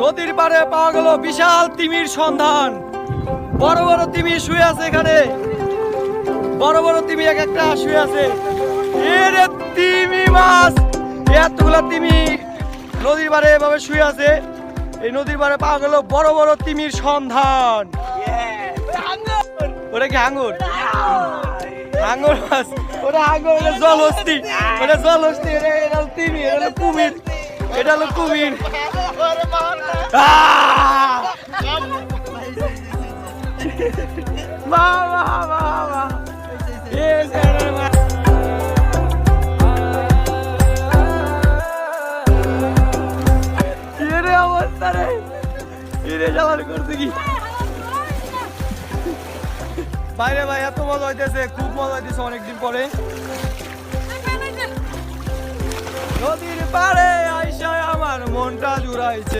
নদীর পাড়ে পাওয়া গেল বিশাল তিমির সন্ধান। বড় বড় তিমি শুয়ে আছে এখানে, বড় বড় তিমি এক একটা শুয়ে আছে। এরে তিমি মাছ, এতগুলা তিমি নদীর পাড়ে এভাবে শুয়ে আছে। এই নদীর পাড়ে পাওয়া গেল বড় বড় তিমির সন্ধান। ওটা কি আঙ্গুর? আঙ্গুর মাছ, ওটা আঙ্গুর, ওটা জলহস্তি, ওটা জলহস্তি, এটা হলো তিমি, এটা হলো কুমির, এটা হলো কুমির। অবস্থা রে, করছে কি বাইরে ভাই, এত মজা হইতেছে, খুব মজা হইতেছে অনেকদিন পরে। নদীর পাড়ে আইসা আমার মনটা জুড়াইছে।